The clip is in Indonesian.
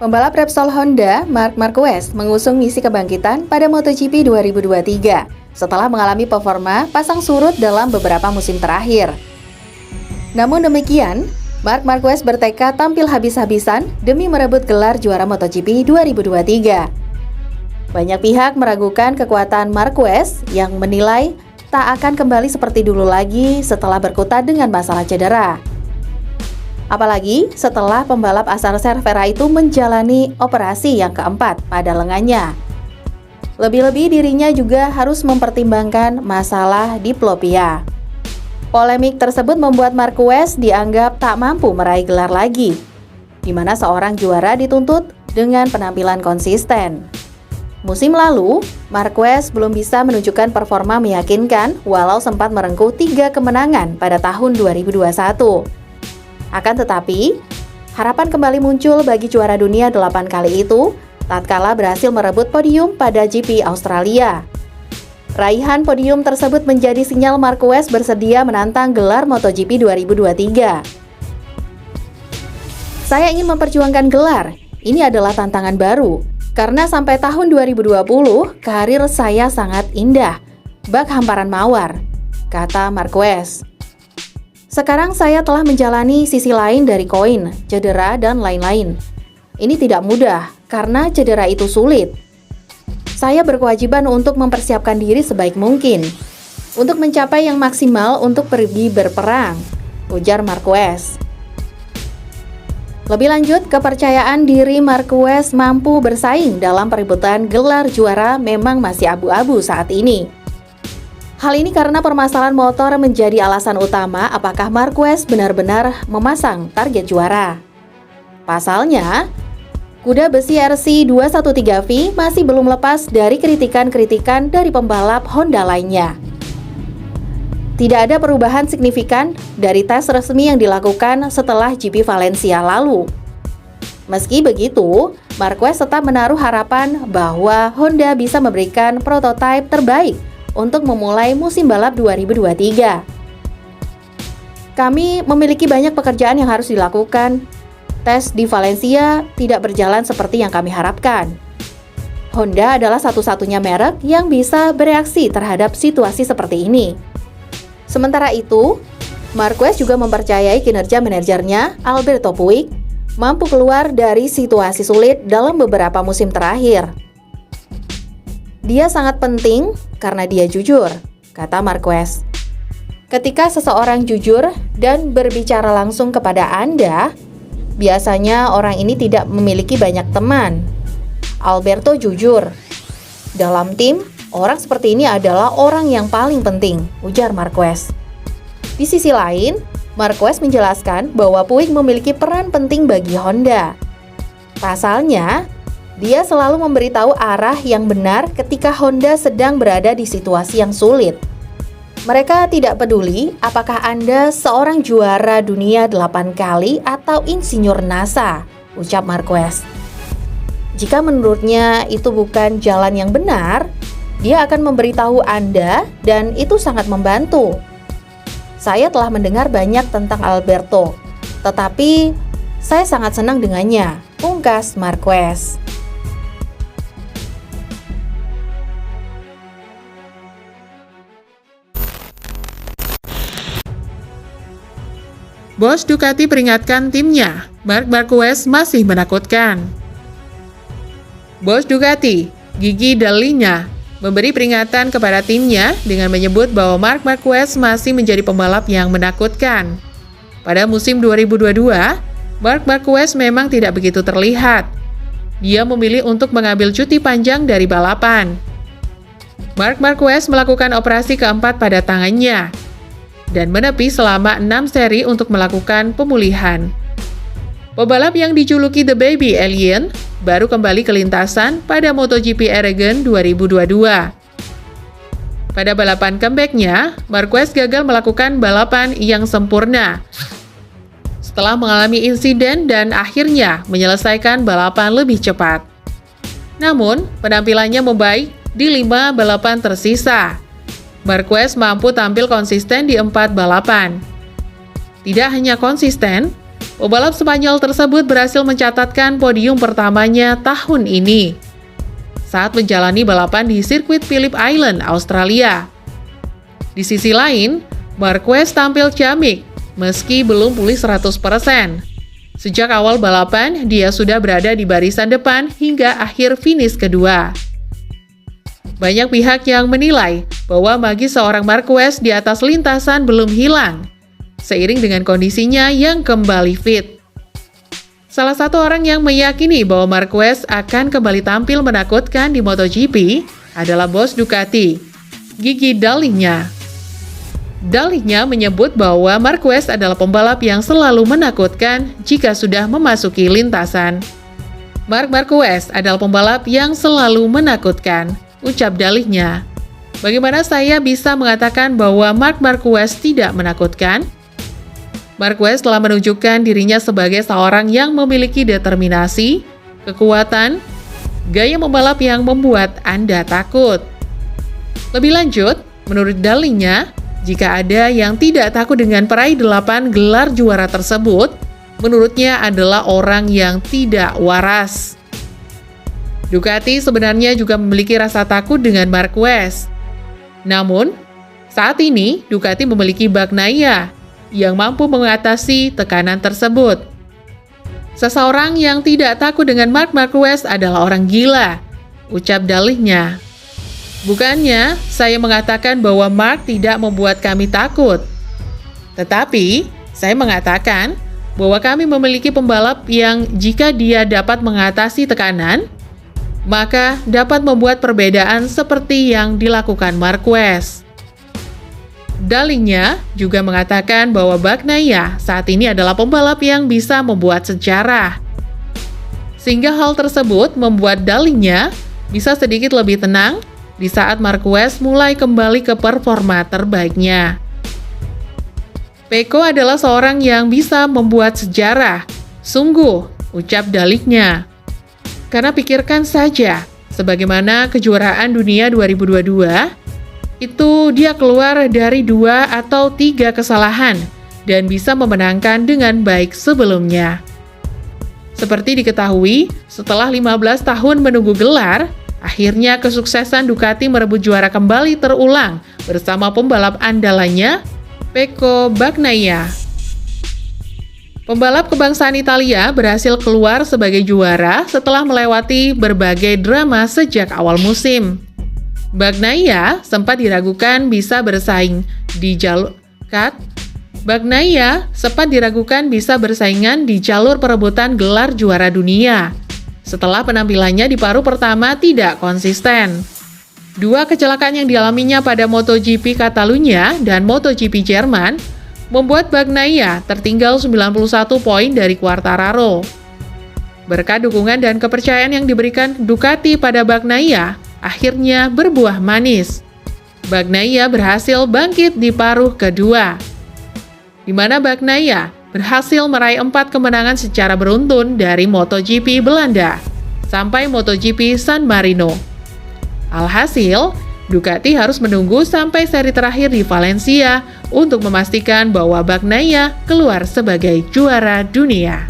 Pembalap Repsol Honda, Marc Marquez, mengusung misi kebangkitan pada MotoGP 2023 setelah mengalami performa pasang surut dalam beberapa musim terakhir. Namun demikian, Marc Marquez bertekad tampil habis-habisan demi merebut gelar juara MotoGP 2023. Banyak pihak meragukan kekuatan Marquez yang menilai tak akan kembali seperti dulu lagi setelah berkutat dengan masalah cedera. Apalagi setelah pembalap asal Cervera itu menjalani operasi yang keempat pada lengannya. Lebih-lebih dirinya juga harus mempertimbangkan masalah diplopia. Polemik tersebut membuat Marquez dianggap tak mampu meraih gelar lagi, di mana seorang juara dituntut dengan penampilan konsisten. Musim lalu, Marquez belum bisa menunjukkan performa meyakinkan walau sempat merengkuh 3 kemenangan pada tahun 2021. Akan tetapi, harapan kembali muncul bagi juara dunia 8 kali itu tatkala berhasil merebut podium pada GP Australia. Raihan podium tersebut menjadi sinyal Marquez bersedia menantang gelar MotoGP 2023. Saya ingin memperjuangkan gelar. Ini adalah tantangan baru. Karena sampai tahun 2020, karir saya sangat indah. Bak hamparan mawar, kata Marquez. Sekarang saya telah menjalani sisi lain dari koin, cedera, dan lain-lain. Ini tidak mudah, karena cedera itu sulit. Saya berkewajiban untuk mempersiapkan diri sebaik mungkin, untuk mencapai yang maksimal untuk pergi berperang, ujar Marquez. Lebih lanjut, kepercayaan diri Marquez mampu bersaing dalam perebutan gelar juara memang masih abu-abu saat ini. Hal ini karena permasalahan motor menjadi alasan utama apakah Marquez benar-benar memasang target juara. Pasalnya, kuda besi RC213V masih belum lepas dari kritikan-kritikan dari pembalap Honda lainnya. Tidak ada perubahan signifikan dari tes resmi yang dilakukan setelah GP Valencia lalu. Meski begitu, Marquez tetap menaruh harapan bahwa Honda bisa memberikan prototipe terbaik untuk memulai musim balap 2023. Kami memiliki banyak pekerjaan yang harus dilakukan. Tes di Valencia tidak berjalan seperti yang kami harapkan. Honda adalah satu-satunya merek yang bisa bereaksi terhadap situasi seperti ini. Sementara itu, Marquez juga mempercayai kinerja manajernya, Alberto Puig, mampu keluar dari situasi sulit dalam beberapa musim terakhir. Dia sangat penting karena dia jujur, kata Marquez. Ketika seseorang jujur dan berbicara langsung kepada Anda, biasanya orang ini tidak memiliki banyak teman. Alberto jujur. Dalam tim, orang seperti ini adalah orang yang paling penting, ujar Marquez. Di sisi lain, Marquez menjelaskan bahwa Puig memiliki peran penting bagi Honda. Pasalnya, dia selalu memberitahu arah yang benar ketika Honda sedang berada di situasi yang sulit. Mereka tidak peduli apakah Anda seorang juara dunia 8 kali atau insinyur NASA, ucap Marquez. Jika menurutnya itu bukan jalan yang benar, dia akan memberitahu Anda dan itu sangat membantu. Saya telah mendengar banyak tentang Alberto, tetapi saya sangat senang dengannya, pungkas Marquez. Bos Ducati peringatkan timnya, Marc Marquez masih menakutkan. Bos Ducati, Gigi Dall'Igna, memberi peringatan kepada timnya dengan menyebut bahwa Marc Marquez masih menjadi pembalap yang menakutkan. Pada musim 2022, Marc Marquez memang tidak begitu terlihat. Dia memilih untuk mengambil cuti panjang dari balapan. Marc Marquez melakukan operasi keempat pada tangannya dan menepi selama 6 seri untuk melakukan pemulihan. Pembalap yang dijuluki The Baby Alien baru kembali ke lintasan pada MotoGP Aragon 2022. Pada balapan comeback-nya, Marquez gagal melakukan balapan yang sempurna setelah mengalami insiden dan akhirnya menyelesaikan balapan lebih cepat. Namun, penampilannya membaik di 5 balapan tersisa. Marquez mampu tampil konsisten di 4 balapan. Tidak hanya konsisten, Pembalap Spanyol tersebut berhasil mencatatkan podium pertamanya tahun ini saat menjalani balapan di sirkuit Phillip Island, Australia. Di sisi lain, Marquez tampil ciamik meski belum pulih 100%. Sejak awal balapan, dia sudah berada di barisan depan hingga akhir finish kedua. Banyak pihak yang menilai bahwa magis seorang Marquez di atas lintasan belum hilang, seiring dengan kondisinya yang kembali fit. Salah satu orang yang meyakini bahwa Marquez akan kembali tampil menakutkan di MotoGP adalah bos Ducati, Gigi Dall'Igna. Dall'Igna menyebut bahwa Marquez adalah pembalap yang selalu menakutkan jika sudah memasuki lintasan. Marc Marquez adalah pembalap yang selalu menakutkan, ucap Dall'Igna. Bagaimana saya bisa mengatakan bahwa Marc Marquez tidak menakutkan? Marquez telah menunjukkan dirinya sebagai seorang yang memiliki determinasi, kekuatan, gaya membalap yang membuat Anda takut. Lebih lanjut, menurut Dall'Igna, jika ada yang tidak takut dengan peraih 8 gelar juara tersebut, menurutnya adalah orang yang tidak waras. Ducati sebenarnya juga memiliki rasa takut dengan Marquez. Namun, saat ini Ducati memiliki Bagnaia yang mampu mengatasi tekanan tersebut. Seseorang yang tidak takut dengan Marc Marquez adalah orang gila, ucap Dall'Igna. Bukannya saya mengatakan bahwa Marc tidak membuat kami takut, tetapi saya mengatakan bahwa kami memiliki pembalap yang jika dia dapat mengatasi tekanan, maka dapat membuat perbedaan seperti yang dilakukan Marquez. Dall'Igna juga mengatakan bahwa Bagnaia saat ini adalah pembalap yang bisa membuat sejarah. Sehingga hal tersebut membuat Dall'Igna bisa sedikit lebih tenang di saat Marquez mulai kembali ke performa terbaiknya. Pecco adalah seorang yang bisa membuat sejarah, sungguh, ucap Dall'Igna. Karena pikirkan saja, sebagaimana kejuaraan dunia 2022, itu dia keluar dari 2 atau 3 kesalahan dan bisa memenangkan dengan baik sebelumnya. Seperti diketahui, setelah 15 tahun menunggu gelar, akhirnya kesuksesan Ducati merebut juara kembali terulang bersama pembalap andalannya, Pecco Bagnaia. Pembalap kebangsaan Italia berhasil keluar sebagai juara setelah melewati berbagai drama sejak awal musim. Bagnaia sempat diragukan bisa bersaing di jalur bersaingan di jalur perebutan gelar juara dunia setelah penampilannya di paruh pertama tidak konsisten. 2 kecelakaan yang dialaminya pada MotoGP Catalunya dan MotoGP Jerman membuat Bagnaia tertinggal 91 poin dari Quartararo. Berkat dukungan dan kepercayaan yang diberikan Ducati pada Bagnaia, akhirnya berbuah manis. Bagnaia berhasil bangkit di paruh kedua, di mana Bagnaia berhasil meraih 4 kemenangan secara beruntun dari MotoGP Belanda sampai MotoGP San Marino. Alhasil, Ducati harus menunggu sampai seri terakhir di Valencia untuk memastikan bahwa Bagnaia keluar sebagai juara dunia.